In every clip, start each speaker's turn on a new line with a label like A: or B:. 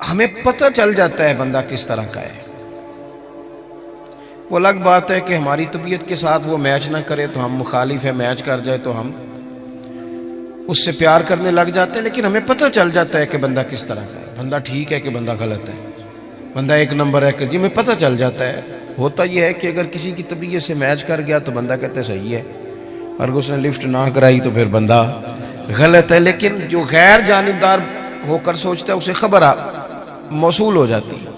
A: ہمیں پتہ چل جاتا ہے بندہ کس طرح کا ہے. وہ الگ بات ہے کہ ہماری طبیعت کے ساتھ وہ میچ نہ کرے تو ہم مخالف ہے، میچ کر جائے تو ہم اس سے پیار کرنے لگ جاتے ہیں، لیکن ہمیں پتہ چل جاتا ہے کہ بندہ کس طرح کا ہے، بندہ ٹھیک ہے کہ بندہ غلط ہے، بندہ ایک نمبر ہے کہ جی ہمیں پتہ چل جاتا ہے. ہوتا یہ ہے کہ اگر کسی کی طبیعت سے میچ کر گیا تو بندہ کہتے صحیح ہے، اور اس نے لفٹ نہ کرائی تو پھر بندہ غلط ہے. لیکن جو غیر جانبدار ہو کر سوچتا ہے اسے خبر موصول ہو جاتی ہے.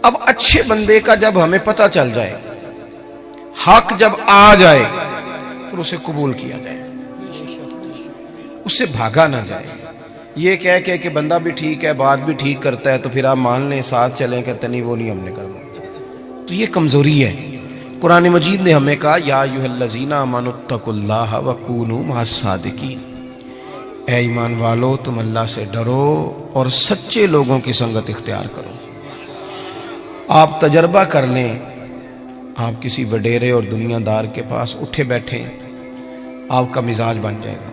A: اب اچھے بندے کا جب ہمیں پتہ چل جائے، حق جب آ جائے، پھر اسے قبول کیا جائے، اس سے بھاگا نہ جائے. یہ کہہ کہ بندہ بھی ٹھیک ہے، بات بھی ٹھیک کرتا ہے تو پھر آپ مان لیں، ساتھ چلیں، کہتے نہیں وہ نہیں ہم نے کرنا، تو یہ کمزوری ہے. قرآن مجید نے ہمیں کہا یا ایھا الذین آمنوا اتقوا اللہ وکونوا مع الصادقین، اے ایمان والو تم اللہ سے ڈرو اور سچے لوگوں کی سنگت اختیار کرو. آپ تجربہ کر لیں، آپ کسی وڈیرے اور دنیا دار کے پاس اٹھے بیٹھیں، آپ کا مزاج بن جائے گا،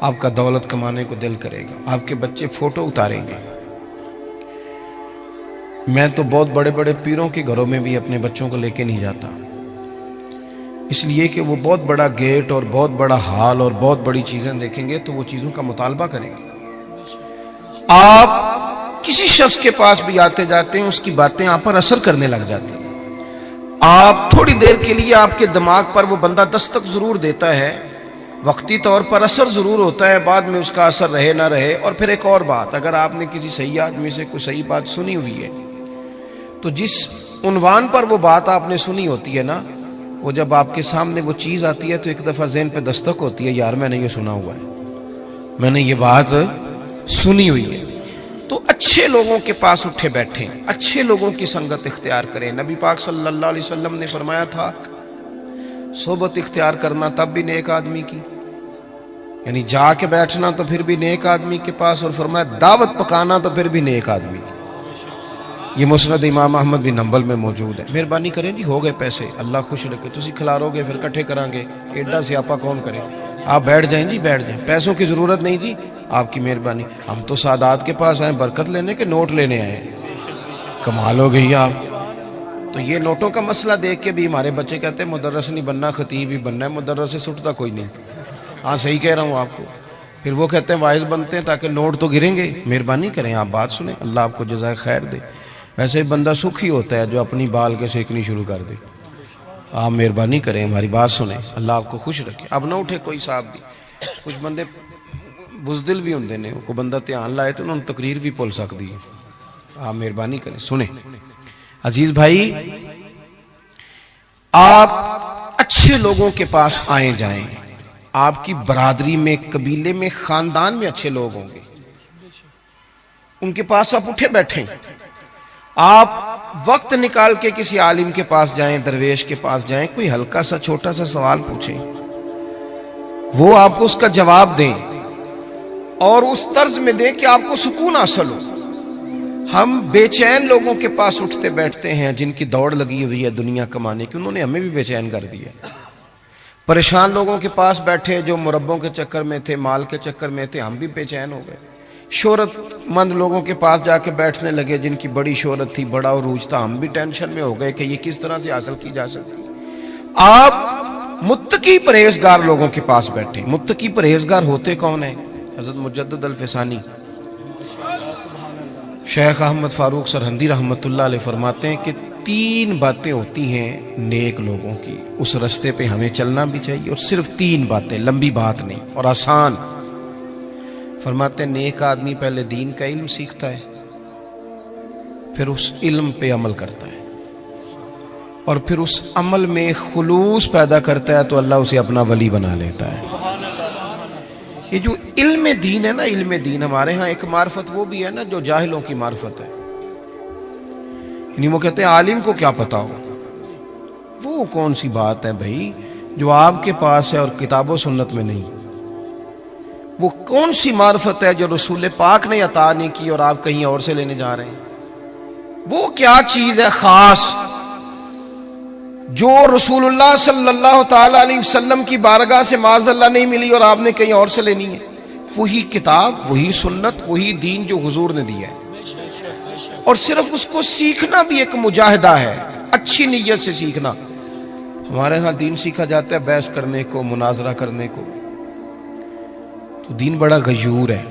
A: آپ کا دولت کمانے کو دل کرے گا، آپ کے بچے فوٹو اتاریں گے. میں تو بہت بڑے بڑے پیروں کے گھروں میں بھی اپنے بچوں کو لے کے نہیں جاتا، اس لیے کہ وہ بہت بڑا گیٹ اور بہت بڑا ہال اور بہت بڑی چیزیں دیکھیں گے تو وہ چیزوں کا مطالبہ کریں گے. آپ کسی شخص کے پاس بھی آتے جاتے ہیں، اس کی باتیں آپ پر اثر کرنے لگ جاتی ہیں. آپ تھوڑی دیر کے لیے آپ کے دماغ پر وہ بندہ دستک ضرور دیتا ہے، وقتی طور پر اثر ضرور ہوتا ہے، بعد میں اس کا اثر رہے نہ رہے. اور پھر ایک اور بات، اگر آپ نے کسی صحیح آدمی سے کوئی صحیح بات سنی ہوئی ہے تو جس عنوان پر وہ بات آپ نے سنی ہوتی ہے نا، وہ جب آپ کے سامنے وہ چیز آتی ہے تو ایک دفعہ ذہن پہ دستک ہوتی ہے، یار میں نے یہ سنا ہوا ہے، میں نے یہ بات سنی ہوئی ہے. تو اچھے لوگوں کے پاس اٹھے بیٹھیں، اچھے لوگوں کی سنگت اختیار کریں. نبی پاک صلی اللہ علیہ وسلم نے فرمایا تھا صحبت اختیار کرنا تب بھی نیک آدمی کی، یعنی جا کے بیٹھنا تو پھر بھی نیک آدمی کے پاس، اور فرمایا دعوت پکانا تو پھر بھی نیک آدمی کی. یہ مسند امام احمد بن حنبل میں موجود ہے. مہربانی کریں جی، ہو گئے پیسے، اللہ خوش رکھے، تسی کھلارو گے پھر کٹھے کریں گے، ایڈا سیاپا کون کرے. آپ بیٹھ جائیں جی، بیٹھ جائیں، پیسوں کی ضرورت نہیں جی، آپ کی مہربانی. ہم تو سادات کے پاس آئے برکت لینے کے نوٹ لینے آئے ہیں، کمال ہو گئی آپ. تو یہ نوٹوں کا مسئلہ دیکھ کے بھی ہمارے بچے کہتے ہیں مدرس نہیں بننا، خطیب ہی بننا ہے، مدرس سے سٹتا کوئی نہیں. ہاں صحیح کہہ رہا ہوں آپ کو. پھر وہ کہتے ہیں واعظ بنتے ہیں تاکہ نوٹ تو گریں گے. مہربانی کریں، آپ بات سنیں، اللہ آپ کو جزائے خیر دے. ویسے بندہ سکھی ہوتا ہے جو اپنی بال کے سیکنی شروع کر دے. آپ مہربانی کریں، ہماری بات سنیں، اللہ آپ کو خوش رکھے. اب نہ اٹھے کوئی صاحب بھی، کچھ بندے بزدل بھی ہوندے نے، کوئی بندہ دھیان لائے تو انہوں نے تقریر بھی بھول سکتی ہے. آپ مہربانی کریں، سنیں. عزیز بھائی، آپ اچھے لوگوں کے پاس آئیں جائیں. آپ کی برادری میں، قبیلے میں، خاندان میں اچھے لوگ ہوں گے، ان کے پاس آپ اٹھے بیٹھیں. آپ وقت نکال کے کسی عالم کے پاس جائیں، درویش کے پاس جائیں، کوئی ہلکا سا چھوٹا سا سوال پوچھیں، وہ آپ کو اس کا جواب دیں اور اس طرز میں دیں کہ آپ کو سکون حاصل ہو. ہم بے چین لوگوں کے پاس اٹھتے بیٹھتے ہیں جن کی دوڑ لگی ہوئی ہے دنیا کمانے کی، انہوں نے ہمیں بھی بے چین کر دیا. پریشان لوگوں کے پاس بیٹھے جو مربوں کے چکر میں تھے، مال کے چکر میں تھے، ہم بھی بے چین ہو گئے. شہرت مند لوگوں کے پاس جا کے بیٹھنے لگے جن کی بڑی شہرت تھی، بڑا عروج تھا، ہم بھی ٹینشن میں ہو گئے کہ یہ کس طرح سے حاصل کی جا سکتی. آپ متقی پرہیزگار لوگوں کے پاس بیٹھیں. متقی پرہیزگار ہوتے کون ہیں؟ حضرت مجدد الفسانی شیخ احمد فاروق سرہندی رحمۃ اللہ علیہ فرماتے ہیں کہ 3 باتیں ہوتی ہیں نیک لوگوں کی، اس رستے پہ ہمیں چلنا بھی چاہیے، اور صرف 3 باتیں، لمبی بات نہیں اور آسان. فرماتے ہیں نیک آدمی پہلے دین کا علم سیکھتا ہے، پھر اس علم پہ عمل کرتا ہے، اور پھر اس عمل میں خلوص پیدا کرتا ہے تو اللہ اسے اپنا ولی بنا لیتا ہے. یہ جو علم دین ہے نا، علم دین ہمارے ہاں ایک معرفت وہ بھی ہے نا جو جاہلوں کی معرفت ہے. یعنی وہ کہتے ہیں عالم کو کیا پتا ہو. وہ کون سی بات ہے بھائی جو آپ کے پاس ہے اور کتاب و سنت میں نہیں؟ وہ کون سی معرفت ہے جو رسول پاک نے عطا نہیں کی اور آپ کہیں اور سے لینے جا رہے ہیں؟ وہ کیا چیز ہے خاص جو رسول اللہ صلی اللہ تعالی علیہ وسلم کی بارگاہ سے معاذ اللہ نہیں ملی اور آپ نے کہیں اور سے لینی ہے؟ وہی کتاب، وہی سنت، وہی دین جو حضور نے دیا ہے، اور صرف اس کو سیکھنا بھی ایک مجاہدہ ہے، اچھی نیت سے سیکھنا۔ ہمارے ہاں دین سیکھا جاتا ہے بحث کرنے کو، مناظرہ کرنے کو، تو دین بڑا غیور ہے۔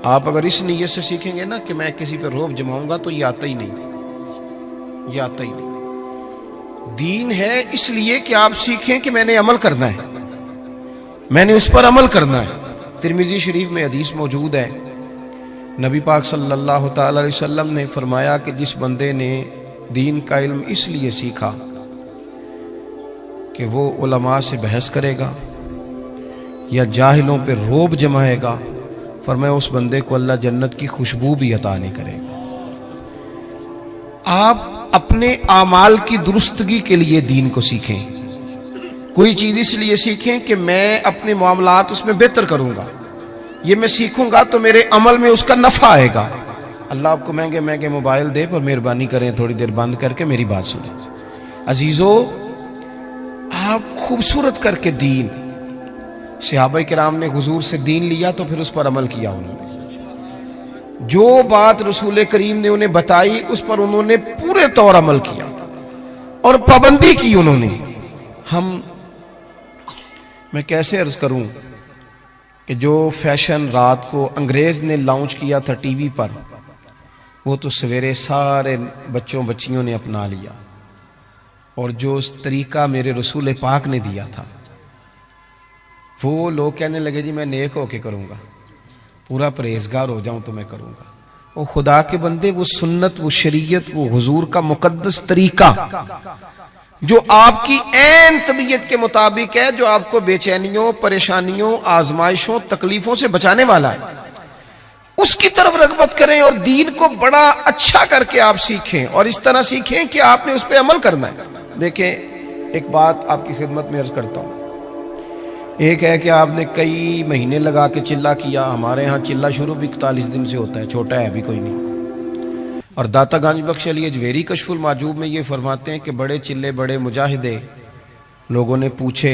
A: آپ اگر اس نیت سے سیکھیں گے نا کہ میں کسی پہ روب جماؤں گا، تو یہ آتا ہی نہیں، یہ آتا ہی نہیں۔ دین ہے اس لیے کہ آپ سیکھیں کہ میں نے عمل کرنا ہے، میں نے اس پر عمل کرنا ہے۔ ترمذی شریف میں حدیث موجود ہے، نبی پاک صلی اللہ تعالی علیہ وسلم نے فرمایا کہ جس بندے نے دین کا علم اس لیے سیکھا کہ وہ علماء سے بحث کرے گا یا جاہلوں پہ روب جمائے گا، فرمایا اس بندے کو اللہ جنت کی خوشبو بھی عطا نہیں کرے گا۔ آپ اپنے اعمال کی درستگی کے لیے دین کو سیکھیں، کوئی چیز اس لیے سیکھیں کہ میں اپنے معاملات اس میں بہتر کروں گا، یہ میں سیکھوں گا تو میرے عمل میں اس کا نفع آئے گا۔ اللہ آپ کو مہنگے مہنگے موبائل دے، پر مہربانی کریں تھوڑی دیر بند کر کے میری بات سنیں۔ عزیزو، آپ خوبصورت کر کے دین، صحابہ کرام نے حضور سے دین لیا تو پھر اس پر عمل کیا، انہوں نے جو بات رسول کریم نے انہیں بتائی اس پر انہوں نے پورے طور عمل کیا اور پابندی کی انہوں نے۔ میں کیسے عرض کروں کہ جو فیشن رات کو انگریز نے لانچ کیا تھا ٹی وی پر، وہ تو سویرے سارے بچوں بچیوں نے اپنا لیا، اور جو اس طریقہ میرے رسول پاک نے دیا تھا، وہ لوگ کہنے لگے جی میں نیک ہو کے کروں گا، پورا پرہیزگار ہو جاؤں تو میں کروں گا۔ وہ خدا کے بندے، وہ سنت، وہ شریعت، وہ حضور کا مقدس طریقہ جو آپ کی عین طبیعت کے مطابق ہے، جو آپ کو بے چینیوں، پریشانیوں، آزمائشوں، تکلیفوں سے بچانے والا ہے، اس کی طرف رغبت کریں اور دین کو بڑا اچھا کر کے آپ سیکھیں، اور اس طرح سیکھیں کہ آپ نے اس پہ عمل کرنا ہے۔ دیکھیں، ایک بات آپ کی خدمت میں عرض کرتا ہوں، ایک ہے کہ آپ نے کئی مہینے لگا کے چلہ کیا، ہمارے ہاں چلہ شروع بھی 41 دن سے ہوتا ہے، چھوٹا ہے ابھی کوئی نہیں۔ اور داتا گنج بخش علی اجویری کشف المعجوب میں یہ فرماتے ہیں کہ بڑے چلے بڑے مجاہدے لوگوں نے پوچھے،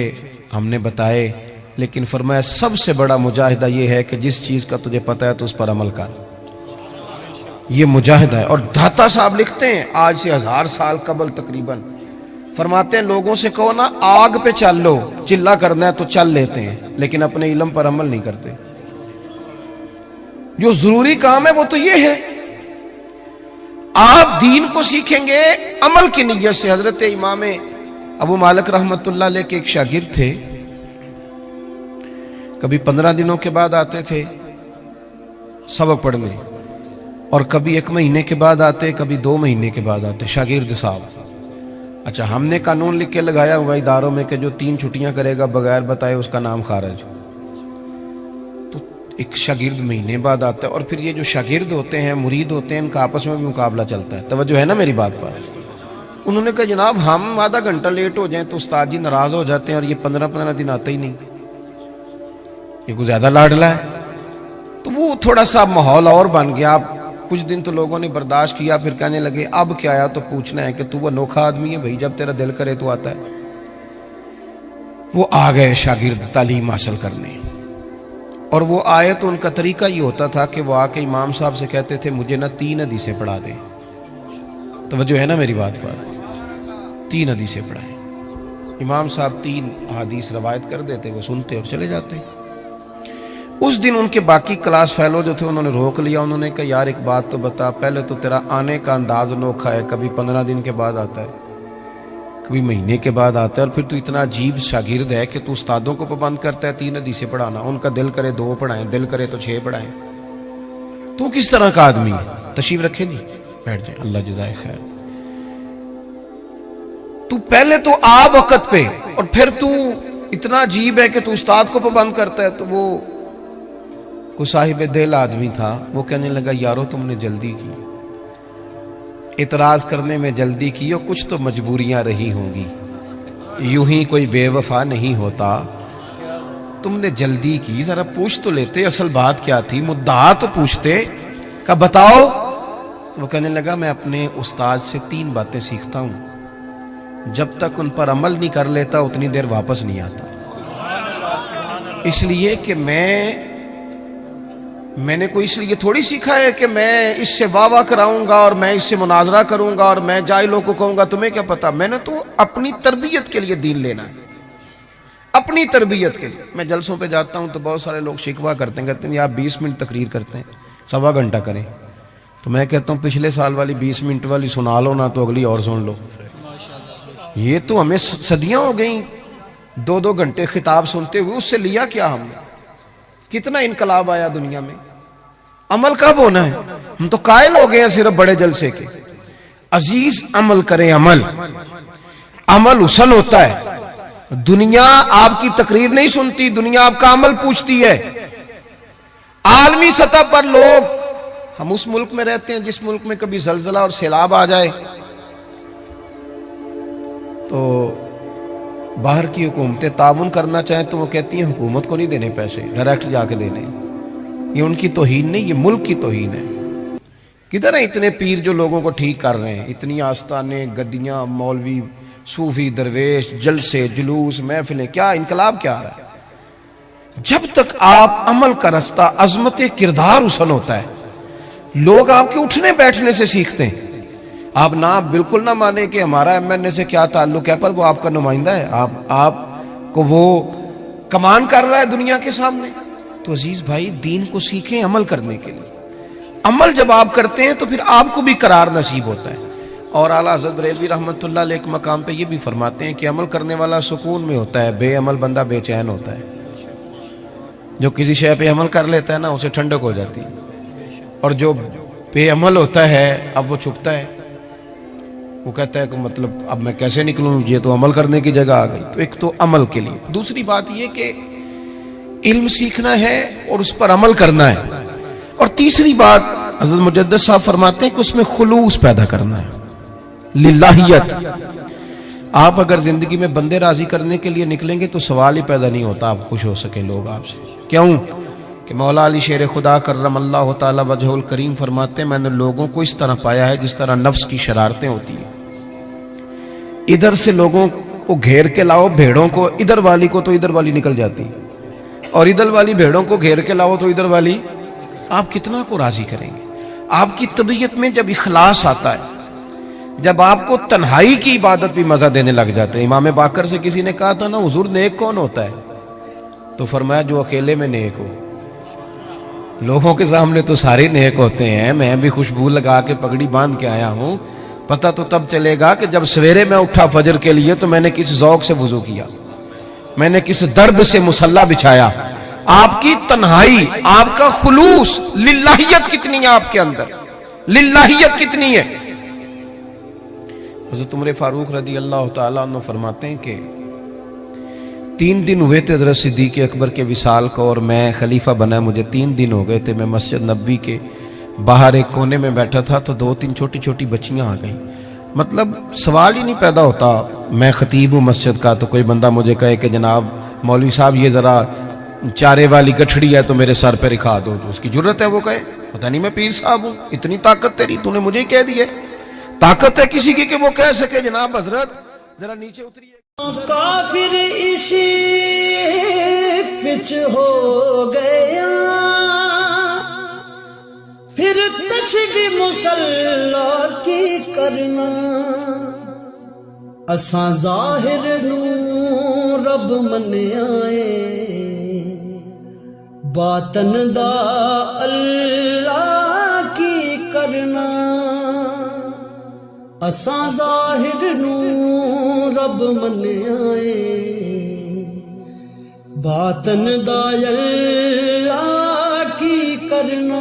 A: ہم نے بتائے، لیکن فرمایا سب سے بڑا مجاہدہ یہ ہے کہ جس چیز کا تجھے پتہ ہے تو اس پر عمل کر، یہ مجاہدہ ہے۔ اور داتا صاحب لکھتے ہیں آج سے 1000 سال قبل تقریباً، فرماتے ہیں لوگوں سے کہو نا آگ پہ چل لو، چلہ کرنا ہے تو چل لیتے ہیں، لیکن اپنے علم پر عمل نہیں کرتے۔ جو ضروری کام ہے وہ تو یہ ہے، آپ دین کو سیکھیں گے عمل کی نیت سے۔ حضرت امام ابو مالک رحمت اللہ علیہ کے ایک شاگرد تھے، کبھی 15 دنوں کے بعد آتے تھے سبق پڑھنے، اور کبھی 1 مہینے کے بعد آتے، کبھی 2 مہینے کے بعد آتے شاگرد صاحب۔ اچھا، ہم نے قانون لکھ کے لگایا ہوا اداروں میں کہ جو 3 چھٹیاں کرے گا بغیر بتائے اس کا نام خارج۔ تو ایک شاگرد مہینے بعد آتا ہے، اور پھر یہ جو شاگرد ہوتے ہیں، مرید ہوتے ہیں، ان کا آپس میں بھی مقابلہ چلتا ہے۔ توجہ ہے نا میری بات پر؟ انہوں نے کہا جناب ہم آدھا گھنٹہ لیٹ ہو جائیں تو استاد جی ناراض ہو جاتے ہیں، اور یہ 15 دن آتا ہی نہیں، یہ کچھ زیادہ لاڈلا ہے۔ تو وہ تھوڑا سا ماحول اور بن گیا۔ کچھ دن تو لوگوں نے برداشت کیا، پھر کہنے لگے اب کیا آیا تو پوچھنا ہے کہ تو وہ انوکھا آدمی ہے بھائی، جب تیرا دل کرے تو آتا ہے۔ وہ آ گئے شاگرد تعلیم حاصل کرنے، اور وہ آئے تو ان کا طریقہ یہ ہوتا تھا کہ وہ آ کے امام صاحب سے کہتے تھے مجھے نا 3 حدیثیں پڑھا دیں۔ توجہ ہے نا میری بات پر؟ 3 حدیثیں پڑھائیں۔ امام صاحب 3 حدیث روایت کر دیتے، وہ سنتے اور چلے جاتے۔ اس دن ان کے باقی کلاس فیلو جو تھے انہوں نے روک لیا، انہوں نے کہا یار ایک بات تو بتا، پہلے تو تیرا آنے کا انداز انوکھا ہے، کبھی 15 دن کے بعد آتا ہے، کبھی مہینے کے بعد آتا ہے، اور پھر تو اتنا عجیب شاگرد ہے کہ تو استادوں کو پابند کرتا ہے 3 حدیثیں پڑھانا، ان کا دل کرے 2 پڑھائیں، دل کرے تو 6 پڑھائیں، تو کس طرح کا آدمی ہے؟ تشریف رکھے جی، بیٹھ جائیں، اللہ جزائے خیر۔ تو پہلے تو آ وقت پہ، اور پھر تو اتنا عجیب ہے کہ تو استاد کو پابند کرتا ہے۔ تو وہ کوئی صاحب دل آدمی تھا، وہ کہنے لگا یارو تم نے جلدی کی، اعتراض کرنے میں جلدی کی، اور کچھ تو مجبوریاں رہی ہوں گی، یوں ہی کوئی بے وفا نہیں ہوتا، تم نے جلدی کی، ذرا پوچھ تو لیتے اصل بات کیا تھی، مدعا تو پوچھتے کہ بتاؤ۔ وہ کہنے لگا میں اپنے استاد سے 3 باتیں سیکھتا ہوں، جب تک ان پر عمل نہیں کر لیتا اتنی دیر واپس نہیں آتا، اس لیے کہ میں میں نے کوئی اس لیے تھوڑی سیکھا ہے کہ میں اس سے واہ واہ کراؤں گا اور میں اس سے مناظرہ کروں گا اور میں جاہلوں کو کہوں گا تمہیں کیا پتا. میں نے تو اپنی تربیت کے لیے دین لینا ہے, اپنی تربیت کے لیے. میں جلسوں پہ جاتا ہوں تو بہت سارے لوگ شکوہ کرتے ہیں, کہتے ہیں آپ 20 منٹ تقریر کرتے ہیں, 1.25 گھنٹہ کریں. تو میں کہتا ہوں پچھلے سال والی 20 منٹ والی سنا لو نا, تو اگلی اور سن لو. یہ تو ہمیں صدیاں ہو گئیں 2 گھنٹے خطاب سنتے ہوئے, اس سے لیا کیا ہم نے؟ کتنا انقلاب آیا دنیا میں. عمل کب ہونا ہے؟ ہم تو قائل ہو گئے ہیں صرف بڑے جلسے کے. عزیز عمل کریں, عمل حسن ہوتا ہے. دنیا آپ کی تقریر نہیں سنتی, دنیا آپ کا عمل پوچھتی ہے. عالمی سطح پر لوگ, ہم اس ملک میں رہتے ہیں جس ملک میں کبھی زلزلہ اور سیلاب آ جائے تو باہر کی حکومتیں تعاون کرنا چاہیں تو وہ کہتی ہیں حکومت کو نہیں دینے پیسے, ڈائریکٹ جا کے دینے. یہ ان کی توہین نہیں, یہ ملک کی توہین ہے. کدھر ہیں اتنے پیر جو لوگوں کو ٹھیک کر رہے ہیں؟ اتنی آستانے, گدیاں, مولوی, صوفی, درویش, جلسے, جلوس, محفلیں, کیا انقلاب کیا آ رہا ہے؟ جب تک آپ عمل کا رستہ, عظمت کردار حسن ہوتا ہے, لوگ آپ کے اٹھنے بیٹھنے سے سیکھتے ہیں. آپ نہ بالکل نہ مانیں کہ ہمارا ایم این اے سے کیا تعلق ہے, پر وہ آپ کا نمائندہ ہے, آپ کو وہ کمان کر رہا ہے دنیا کے سامنے. تو عزیز بھائی, دین کو سیکھیں عمل کرنے کے لیے. عمل جب آپ کرتے ہیں تو پھر آپ کو بھی قرار نصیب ہوتا ہے. اور اعلیٰ حضرت بریلوی رحمۃ اللہ علیہ ایک مقام پہ یہ بھی فرماتے ہیں کہ عمل کرنے والا سکون میں ہوتا ہے, بے عمل بندہ بے چین ہوتا ہے. جو کسی شے پہ عمل کر لیتا ہے نا, اسے ٹھنڈک ہو جاتی ہے. اور جو بے عمل ہوتا ہے, اب وہ چھپتا ہے, وہ کہتا ہے کہ مطلب اب میں کیسے نکلوں, یہ تو عمل کرنے کی جگہ آ گئی. تو ایک تو عمل کے لیے. دوسری بات یہ کہ علم سیکھنا ہے اور اس پر عمل کرنا ہے. اور تیسری بات حضرت مجدد صاحب فرماتے ہیں کہ اس میں خلوص پیدا کرنا ہے, للہیت. آپ اگر زندگی میں بندے راضی کرنے کے لیے نکلیں گے تو سوال ہی پیدا نہیں ہوتا آپ خوش ہو سکیں لوگ آپ سے. کیوں کہ مولا علی شیر خدا کرم اللہ تعالی وجہ الکریم فرماتے ہیں میں نے لوگوں کو اس طرح پایا ہے جس طرح نفس کی شرارتیں ہوتی ہیں. ادھر سے لوگوں کو گھیر کے لاؤ بھیڑوں کو, ادھر والی کو تو ادھر والی نکل جاتی, اور ادھر والی بھیڑوں کو گھیر کے لاؤ تو ادھر والی. آپ کتنا کو راضی کریں گے؟ آپ کی طبیعت میں جب اخلاص آتا ہے, جب آپ کو تنہائی کی عبادت بھی مزہ دینے لگ جاتے ہیں. امام باقر سے کسی نے کہا تھا نا حضور نیک کون ہوتا ہے؟ تو فرمایا جو اکیلے میں نیک ہو. لوگوں کے سامنے تو سارے نیک ہوتے ہیں, میں بھی خوشبو لگا کے پگڑی باندھ کے آیا ہوں. پتہ تو تب چلے گا کہ جب سویرے میں اٹھا فجر کے لیے تو میں نے کس ذوق سے وضو کیا, میں نے کس درد سے مصلی بچھایا. آپ کی تنہائی, آپ کا خلوص, للہیت کتنی ہے آپ کے اندر, للہیت کتنی ہے. حضرت عمر فاروق رضی اللہ تعالیٰ عنہ فرماتے ہیں کہ 3 دن ہوئے تھے حضرت صدیق اکبر کے وصال کو, اور میں خلیفہ بنا, مجھے 3 دن ہو گئے تھے. میں مسجد نبوی کے باہر ایک کونے میں بیٹھا تھا تو 2-3 چھوٹی چھوٹی بچیاں آ گئیں. مطلب سوال ہی نہیں پیدا ہوتا, میں خطیب ہوں مسجد کا, تو کوئی بندہ مجھے کہے کہ جناب مولوی صاحب یہ ذرا چارے والی گٹھڑی ہے تو میرے سر پہ رکھا دو. اس کی جرت ہے وہ کہے پتہ نہیں میں پیر صاحب ہوں, اتنی طاقت تیری, تو نے مجھے ہی کہہ دی ہے. طاقت ہے کسی کی کہ وہ کہہ سکے جناب حضرت ذرا نیچے اتریے.
B: کافر اسی پچ ہو گیا, پھر تشبیہ مصلی کی کرنا. اساں ظاہر نو رب من آئے, باطن دا اللہ کی کرنا. اساں ظاہر نو رب من آئے, باطن دا اللہ کی کرنا.